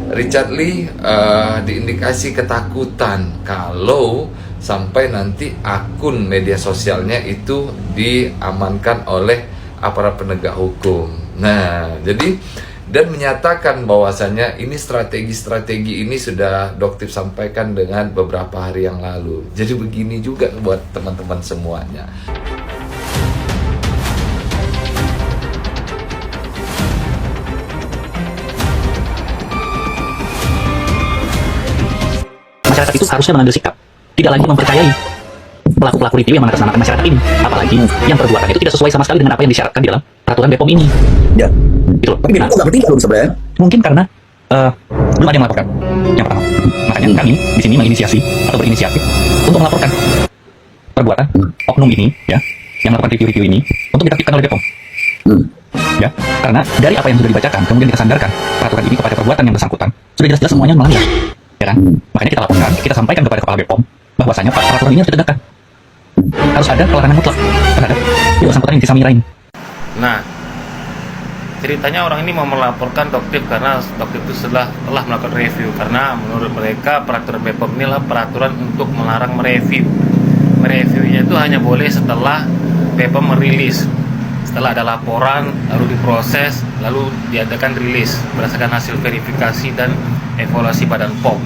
Richard Lee diindikasi ketakutan kalau sampai nanti akun media sosialnya itu diamankan oleh aparat penegak hukum. Nah, jadi dan menyatakan bahwasannya ini strategi ini sudah Doktip sampaikan dengan beberapa hari yang lalu. Jadi begini juga buat teman-teman semuanya. Masyarakat itu harusnya mengambil sikap, tidak lagi mempercayai pelaku-pelaku review yang mengatasnamakan masyarakat ini, apalagi yang perbuatannya itu tidak sesuai sama sekali dengan apa yang disyaratkan di dalam peraturan BPOM ini. Ya. Gitu loh. Tapi BPOM nggak bertindak loh sebenarnya. Mungkin karena belum ada yang melaporkan. Yang pertama, makanya kami di sini menginisiasi atau berinisiatif untuk melaporkan perbuatan oknum ini, ya, yang melakukan review ini untuk ditertibkan oleh BPOM. Ya, karena dari apa yang sudah dibacakan, kemudian kita sandarkan peraturan ini kepada perbuatan yang bersangkutan, sudah jelas-jelas semuanya melanggar. Ya kan? Makanya kita laporkan, kita sampaikan kepada Kepala BPOM bahwasanya peraturan ini harus ditegakkan. Harus ada pelarangan mutlak terhadap yang bersangkutan yang disamirai. Nah, ceritanya orang ini mau melaporkan Doktip karena Doktip itu telah melakukan review, karena menurut mereka peraturan BPOM inilah peraturan untuk melarang mereview. Mereviewnya itu hanya boleh setelah BPOM merilis, setelah ada laporan, lalu diproses, lalu diadakan rilis berdasarkan hasil verifikasi dan evaluasi Badan POM.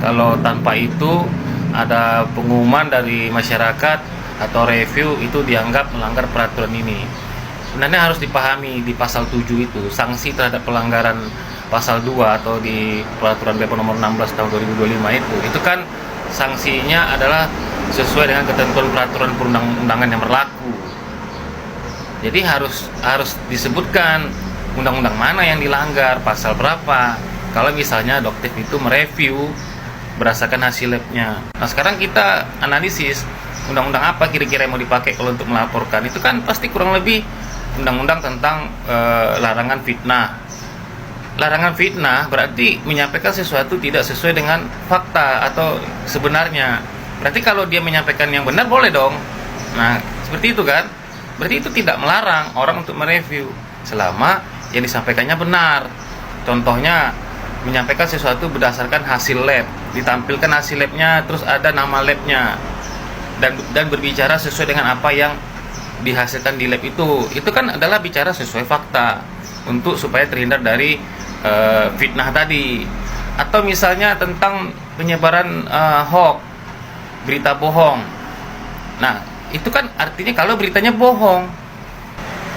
Kalau tanpa itu ada pengumuman dari masyarakat atau review, itu dianggap melanggar peraturan ini. Sebenarnya harus dipahami di pasal 7 itu, sanksi terhadap pelanggaran pasal 2 atau di peraturan BPOM nomor 16 tahun 2025 itu kan sanksinya adalah sesuai dengan ketentuan peraturan perundang-undangan yang berlaku. Jadi harus disebutkan undang-undang mana yang dilanggar, pasal berapa. Kalau misalnya Doktip itu mereview berdasarkan hasil labnya. Nah, sekarang kita analisis undang-undang apa kira-kira yang mau dipakai kalau untuk melaporkan. Itu kan pasti kurang lebih undang-undang tentang larangan fitnah. Larangan fitnah berarti menyampaikan sesuatu tidak sesuai dengan fakta atau sebenarnya. Berarti kalau dia menyampaikan yang benar boleh dong. Nah, seperti itu kan. Berarti itu tidak melarang orang untuk mereview selama yang disampaikannya benar. Contohnya menyampaikan sesuatu berdasarkan hasil lab, ditampilkan hasil labnya, terus ada nama labnya, dan berbicara sesuai dengan apa yang dihasilkan di lab itu kan adalah bicara sesuai fakta untuk supaya terhindar dari fitnah tadi. Atau misalnya tentang penyebaran hoax, berita bohong. Nah, itu kan artinya kalau beritanya bohong.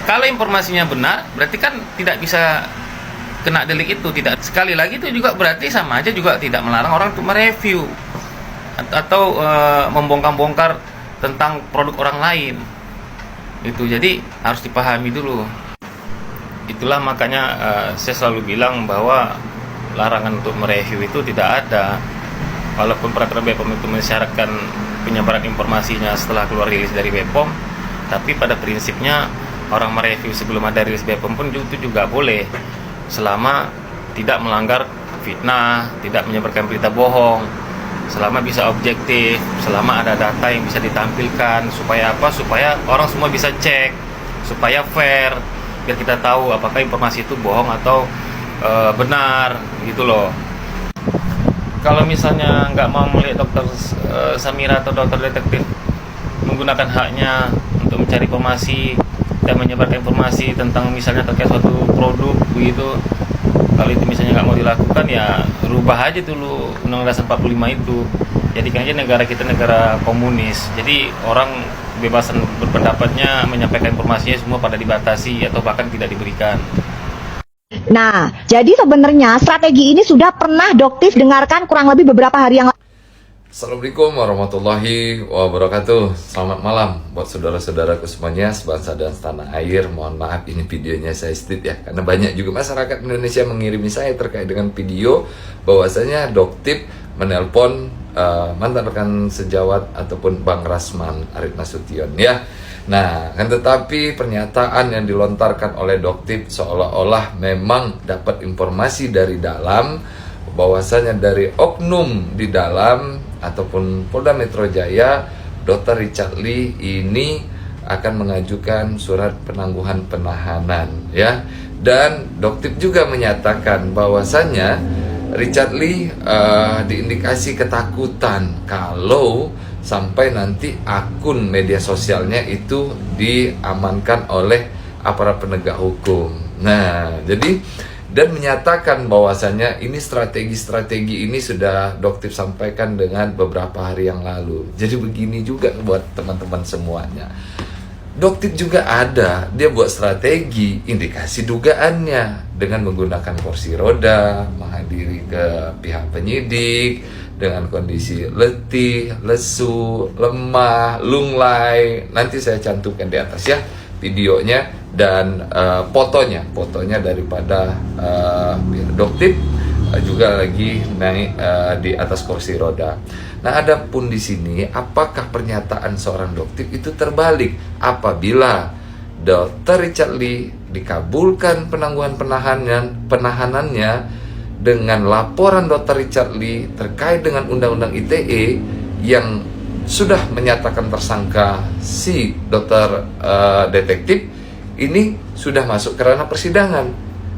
Kalau informasinya benar, berarti kan tidak bisa kena delik itu. Tidak, sekali lagi itu juga berarti sama aja juga tidak melarang orang untuk mereview atau membongkar-bongkar tentang produk orang lain. Itu jadi harus dipahami dulu. Itulah makanya saya selalu bilang bahwa larangan untuk mereview itu tidak ada. Walaupun peraturan BPOM itu mensyaratkan penyebaran informasinya setelah keluar rilis dari BPOM, tapi pada prinsipnya orang mereview sebelum ada rilis BPOM pun itu juga boleh, selama tidak melanggar fitnah, tidak menyebarkan berita bohong, selama bisa objektif, selama ada data yang bisa ditampilkan. Supaya apa? Supaya orang semua bisa cek, supaya fair, biar kita tahu apakah informasi itu bohong atau benar, gitu loh. Kalau misalnya nggak mau melihat Dokter Samira atau dokter detektif menggunakan haknya untuk mencari informasi dan menyebarkan informasi tentang misalnya terkait suatu produk begitu, kalau itu misalnya nggak mau dilakukan, ya rubah aja dulu Undang-Undang Dasar 45 itu. Jadikan aja negara kita negara komunis, jadi orang kebebasan berpendapatnya, menyampaikan informasinya semua pada dibatasi atau bahkan tidak diberikan. Nah, jadi sebenarnya strategi ini sudah pernah Doktip dengarkan kurang lebih beberapa hari yang lalu. Assalamualaikum warahmatullahi wabarakatuh. Selamat malam buat saudara-saudaraku semuanya sebangsa dan setanah air. Mohon maaf ini videonya saya edit ya, karena banyak juga masyarakat Indonesia mengirimi saya terkait dengan video bahwasanya Doktip menelpon mantan rekan sejawat ataupun Bang Rasman Arit Nasution ya. Nah, kan tetapi pernyataan yang dilontarkan oleh Doktip seolah-olah memang dapat informasi dari dalam, bahwasanya dari oknum di dalam ataupun Polda Metro Jaya, Dr. Richard Lee ini akan mengajukan surat penangguhan penahanan ya. Dan Doktip juga menyatakan bahwasanya Richard Lee diindikasi ketakutan kalau sampai nanti akun media sosialnya itu diamankan oleh aparat penegak hukum. Nah, jadi dan menyatakan bahwasannya ini strategi-strategi ini sudah Doktif sampaikan dengan beberapa hari yang lalu. Jadi begini juga buat teman-teman semuanya. Doktif juga ada, dia buat strategi, indikasi dugaannya dengan menggunakan kursi roda, menghadiri ke pihak penyidik dengan kondisi letih, lesu, lemah, lunglai. Nanti saya cantumkan di atas ya videonya dan fotonya daripada Doktif juga lagi naik di atas kursi roda. Nah, adapun di sini apakah pernyataan seorang Doktif itu terbalik apabila Dr. Richard Lee dikabulkan penahanannya dengan laporan Dr. Richard Lee terkait dengan Undang-Undang ITE yang sudah menyatakan tersangka si dokter detektif ini sudah masuk ke ranah persidangan,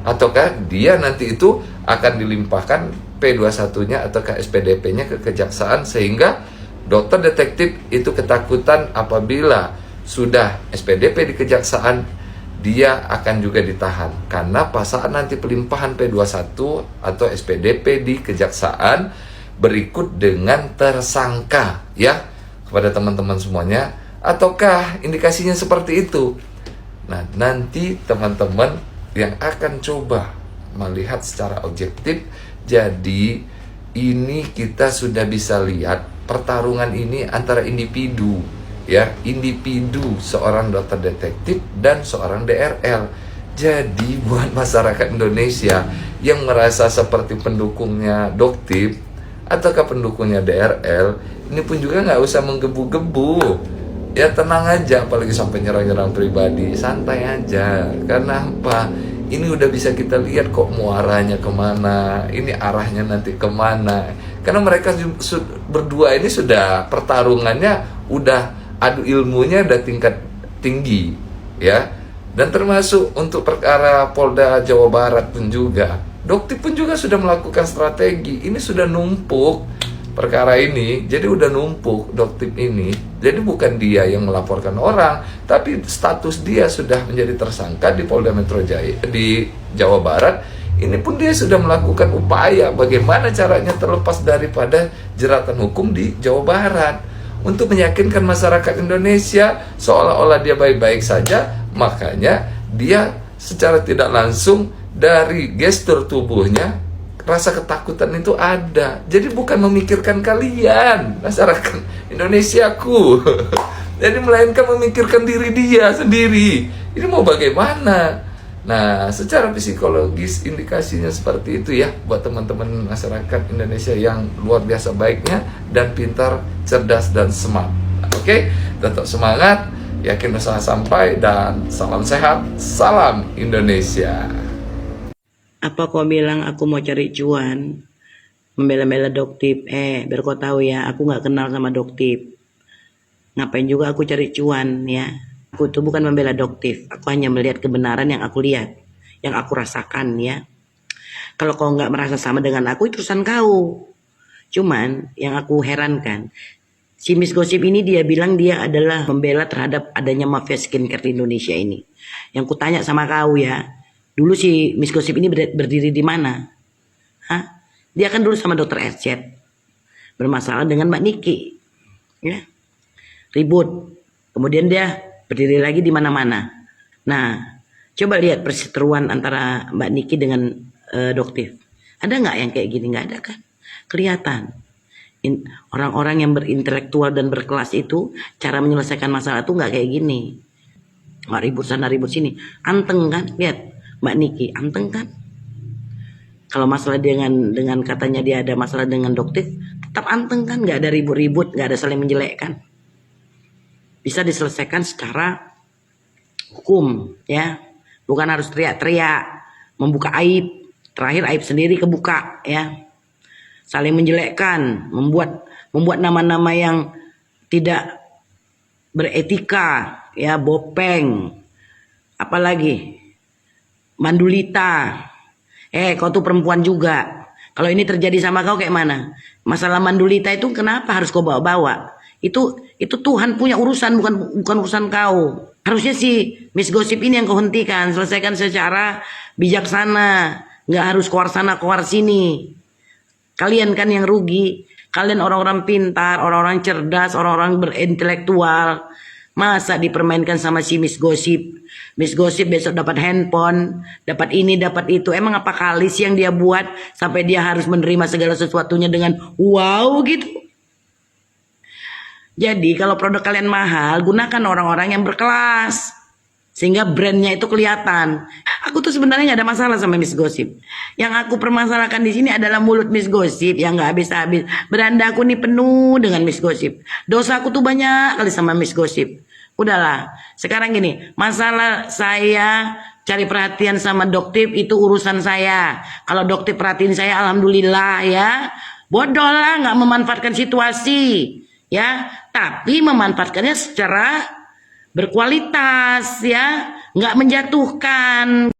ataukah dia nanti itu akan dilimpahkan P21-nya atau ke SPDP-nya ke kejaksaan, sehingga dokter detektif itu ketakutan apabila sudah SPDP di kejaksaan dia akan juga ditahan, karena pas saat nanti pelimpahan P21 atau SPDP di kejaksaan berikut dengan tersangka ya kepada teman-teman semuanya, ataukah indikasinya seperti itu. Nah, nanti teman-teman yang akan coba melihat secara objektif. Jadi ini kita sudah bisa lihat pertarungan ini antara individu ya, individu seorang dokter detektif dan seorang DRL. Jadi buat masyarakat Indonesia yang merasa seperti pendukungnya Doktif ataukah pendukungnya DRL, ini pun juga nggak usah menggebu-gebu. Ya tenang aja, apalagi sampai nyerang-nyerang pribadi, santai aja. Karena apa? Ini udah bisa kita lihat kok muaranya kemana, ini arahnya nanti kemana. Karena mereka berdua ini sudah pertarungannya, udah adu ilmunya udah tingkat tinggi, ya. Dan termasuk untuk perkara Polda Jawa Barat pun juga, Doktif pun juga sudah melakukan strategi. Ini sudah numpuk perkara ini, jadi udah numpuk Doktif ini. Jadi bukan dia yang melaporkan orang, tapi status dia sudah menjadi tersangka di Polda Metro Jaya di Jawa Barat. Ini pun dia sudah melakukan upaya bagaimana caranya terlepas daripada jeratan hukum di Jawa Barat untuk meyakinkan masyarakat Indonesia seolah-olah dia baik-baik saja. Makanya dia secara tidak langsung dari gestur tubuhnya rasa ketakutan itu ada. Jadi bukan memikirkan kalian masyarakat Indonesiaku. Jadi melainkan memikirkan diri dia sendiri. Ini mau bagaimana? Nah, secara psikologis indikasinya seperti itu ya buat teman-teman masyarakat Indonesia yang luar biasa baiknya dan pintar, cerdas dan smart. Oke, tetap semangat, yakin usaha sampai, dan salam sehat, salam Indonesia. Apa kau bilang aku mau cari cuan, membela-bela Doktif? Biar kau tahu ya, aku nggak kenal sama Doktif. Ngapain juga aku cari cuan ya? Aku tuh bukan membela Doktif. Aku hanya melihat kebenaran yang aku lihat, yang aku rasakan ya. Kalau kau nggak merasa sama dengan aku, itu urusan kau. Cuman yang aku herankan, si Miss Gosip ini dia bilang dia adalah membela terhadap adanya mafia skincare di Indonesia ini. Yang kutanya sama kau ya, dulu si Miss Gosip ini berdiri di mana? Hah? Dia kan dulu sama Dr. Ercet bermasalah dengan Mbak Niki, ya, ribut. Kemudian dia berdiri lagi di mana-mana. Nah, coba lihat perseteruan antara Mbak Niki dengan Doktif. Ada nggak yang kayak gini? Nggak ada kan? Kelihatan. Orang-orang yang berintelektual dan berkelas itu cara menyelesaikan masalah itu nggak kayak gini. Nggak ribut sana ribut sini. Anteng kan? Lihat. Mbak Niki anteng kan? Kalau masalah dengan katanya dia ada masalah dengan Doktif, tetap anteng kan? Nggak ada ribut-ribut, nggak ada saling menjelekkan. Bisa diselesaikan secara hukum, ya. Bukan harus teriak-teriak, membuka aib, terakhir aib sendiri kebuka, ya. Saling menjelekkan, membuat nama-nama yang tidak beretika, ya, Bopeng, apalagi Mandulita. Kau tuh perempuan juga. Kalau ini terjadi sama kau kayak mana? Masalah mandulita itu kenapa harus kau bawa-bawa? Itu Tuhan punya urusan, bukan urusan kau. Harusnya si Miss Gosip ini yang kau hentikan, selesaikan secara bijaksana, nggak harus keluar sana keluar sini. Kalian kan yang rugi. Kalian orang-orang pintar, orang-orang cerdas, orang-orang berintelektual. Masa dipermainkan sama si Miss Gosip? Miss Gosip besok dapat handphone, dapat ini, dapat itu. Emang apa kali sih yang dia buat sampai dia harus menerima segala sesuatunya dengan wow gitu? Jadi kalau produk kalian mahal, gunakan orang-orang yang berkelas. Sehingga brandnya itu kelihatan. Aku tuh sebenarnya nggak ada masalah sama Miss Gosip. Yang aku permasalahkan di sini adalah mulut Miss Gosip yang nggak habis-habis. Beranda aku nih penuh dengan Miss Gosip. Dosa aku tuh banyak kali sama Miss Gosip. Udahlah, sekarang gini, masalah saya cari perhatian sama Doktip itu urusan saya. Kalau Doktip perhatiin saya, alhamdulillah ya. Bodoh lah, nggak memanfaatkan situasi, ya. Tapi memanfaatkannya secara berkualitas, ya, nggak menjatuhkan.